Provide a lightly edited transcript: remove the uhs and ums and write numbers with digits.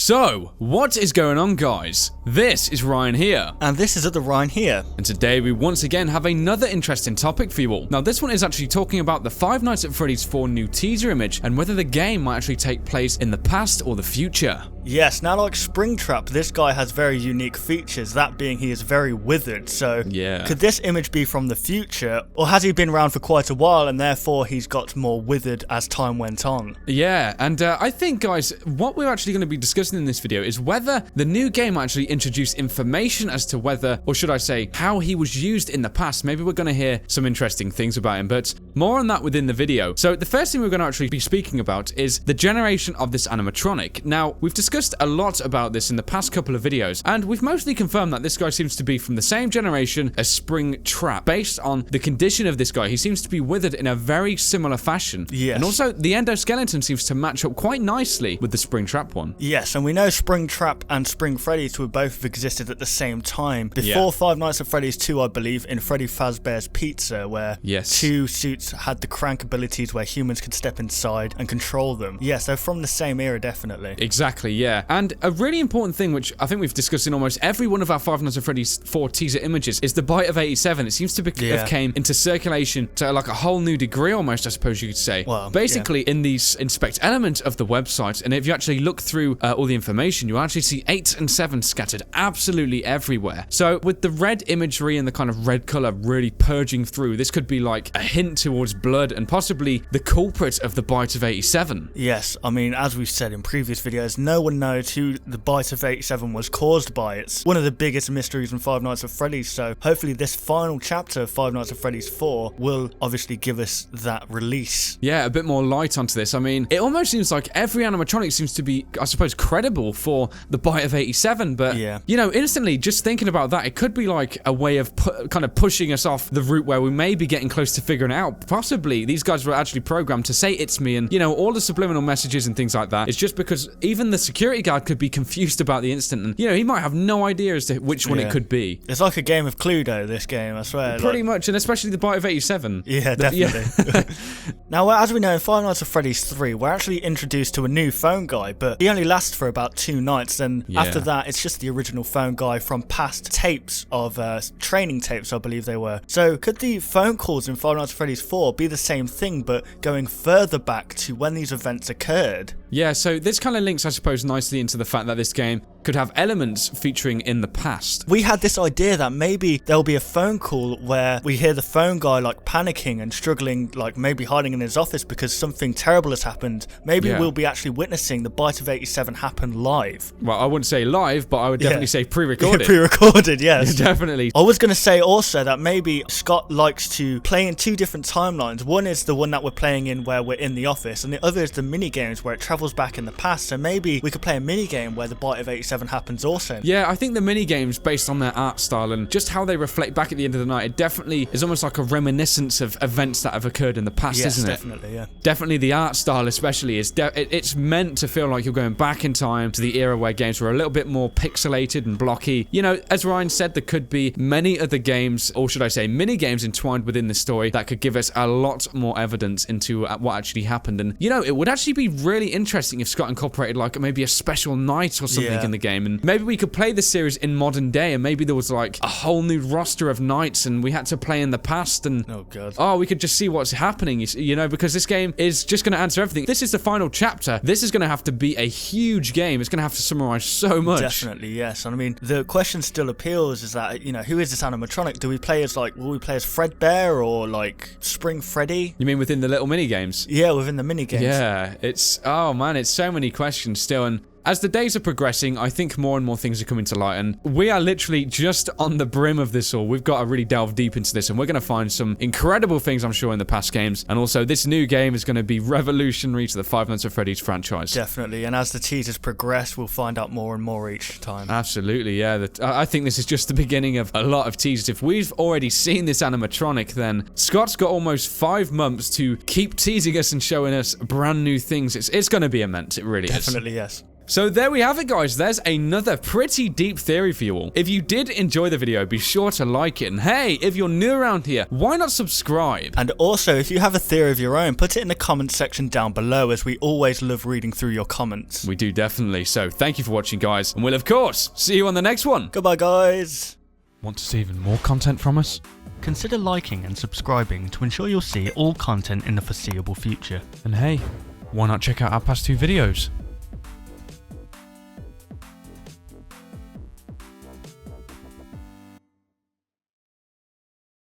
So, what is going on, guys? This is Ryan here. And this is the Ryan here. And today we once again have another interesting topic for you all. Now, this one is actually talking about the Five Nights at Freddy's 4 new teaser image and whether the game might actually take place in the past or the future. Yes, now like Springtrap, this guy has very unique features, that being he is very withered, so could this image be from the future, or has he been around for quite a while and therefore he's got more withered as time went on? Yeah, and I think, guys, what we're actually going to be discussing in this video is whether the new game actually introduced information as to whether, or should I say, how he was used in the past. Maybe we're going to hear some interesting things about him, but more on that within the video. So the first thing we're going to actually be speaking about is the generation of this animatronic. Now, we've discussed a lot about this in the past couple of videos, and we've mostly confirmed that this guy seems to be from the same generation as Springtrap. Based on the condition of this guy, he seems to be withered in a very similar fashion. Yes. And also, the endoskeleton seems to match up quite nicely with the Springtrap one. Yes, and we know Springtrap and Spring Freddy's would both have existed at the same time before Five Nights at Freddy's 2, I believe, in Freddy Fazbear's Pizza, where two suits had the crank abilities where humans could step inside and control them. Yes, they're from the same era, definitely. Exactly, yeah. And a really important thing, which I think we've discussed in almost every one of our Five Nights at Freddy's 4 teaser images, is the bite of 87. It seems to have came into circulation to like a whole new degree almost, I suppose you could say. Well, basically, in these inspect element of the website, and if you actually look through all the information, you actually see 8 and 7 scattered absolutely everywhere. So with the red imagery and the kind of red color really purging through, this could be like a hint towards blood and possibly the culprit of the bite of 87. Yes, I mean, as we've said in previous videos, no one knows who the bite of 87 was caused by. It's one of the biggest mysteries in Five Nights at Freddy's, so hopefully this final chapter of Five Nights at Freddy's 4 will obviously give us that release. Yeah, a bit more light onto this. I mean, it almost seems like every animatronic seems to be, I suppose, credible for the bite of 87, but, you know, instantly, just thinking about that, it could be like a way of kind of pushing us off the route where we may be getting close to figuring it out. Possibly, these guys were actually programmed to say it's me, and, you know, all the subliminal messages and things like that. It's just because even the security guard could be confused about the instant, and, you know, he might have no idea as to which one it could be. It's like a game of Cluedo, this game, I swear. Pretty much, and especially the bite of 87. Yeah, definitely. Now, as we know, in Five Nights at Freddy's 3, we're actually introduced to a new phone guy, but he only lasts for about 2 nights, and after that, it's just the original phone guy from past tapes of training tapes, I believe they were. So, could the phone calls in Five Nights at Freddy's 4 be the same thing, but going further back to when these events occurred? Yeah, so this kind of links, I suppose, nicely into the fact that this game could have elements featuring in the past. We had this idea that maybe there'll be a phone call where we hear the phone guy like panicking and struggling, like maybe hiding in his office because something terrible has happened. Maybe we'll be actually witnessing the bite of 87 happen live. Well, I wouldn't say live, but I would definitely say pre-recorded. Pre-recorded, yes. Definitely. I was going to say also that maybe Scott likes to play in 2 different timelines. One is the one that we're playing in where we're in the office, and the other is the mini games where it travels back in the past. So maybe we could play a mini game where the bite of 87 happens also. Yeah, I think the mini games, based on their art style and just how they reflect back at the end of the night, it definitely is almost like a reminiscence of events that have occurred in the past, isn't it? Definitely, yeah. Definitely the art style especially is it's meant to feel like you're going back in time to the era where games were a little bit more pixelated and blocky. You know, as Ryan said, there could be many other games, or should I say mini games, entwined within the story that could give us a lot more evidence into what actually happened. And, you know, it would actually be really interesting if Scott incorporated like maybe a special night or something in the game, and maybe we could play the series in modern day, and maybe there was like a whole new roster of nights and we had to play in the past, and we could just see what's happening, you know, because this game is just going to answer everything. This is the final chapter. This is going to have to be a huge game. It's going to have to summarize so much. Definitely, yes. And I mean, the question still appeals is that, you know, who is this animatronic? Do we play as like, will we play as Fredbear or like Spring Freddy? You mean within the little mini games? Yeah, within the mini games. Yeah, it's, oh man, it's so many questions still, and as the days are progressing, I think more and more things are coming to light, and we are literally just on the brim of this all. We've got to really delve deep into this, and we're going to find some incredible things, I'm sure, in the past games, and also this new game is going to be revolutionary to the Five Nights at Freddy's franchise. Definitely, and as the teasers progress, we'll find out more and more each time. Absolutely, yeah. I think this is just the beginning of a lot of teasers. If we've already seen this animatronic, then Scott's got almost 5 months to keep teasing us and showing us brand new things. It's going to be immense, it really is. Definitely, yes. So there we have it, guys. There's another pretty deep theory for you all. If you did enjoy the video, be sure to like it. And hey, if you're new around here, why not subscribe? And also, if you have a theory of your own, put it in the comment section down below, as we always love reading through your comments. We do definitely. So thank you for watching, guys. And we'll, of course, see you on the next one. Goodbye, guys. Want to see even more content from us? Consider liking and subscribing to ensure you'll see all content in the foreseeable future. And hey, why not check out our past 2 videos?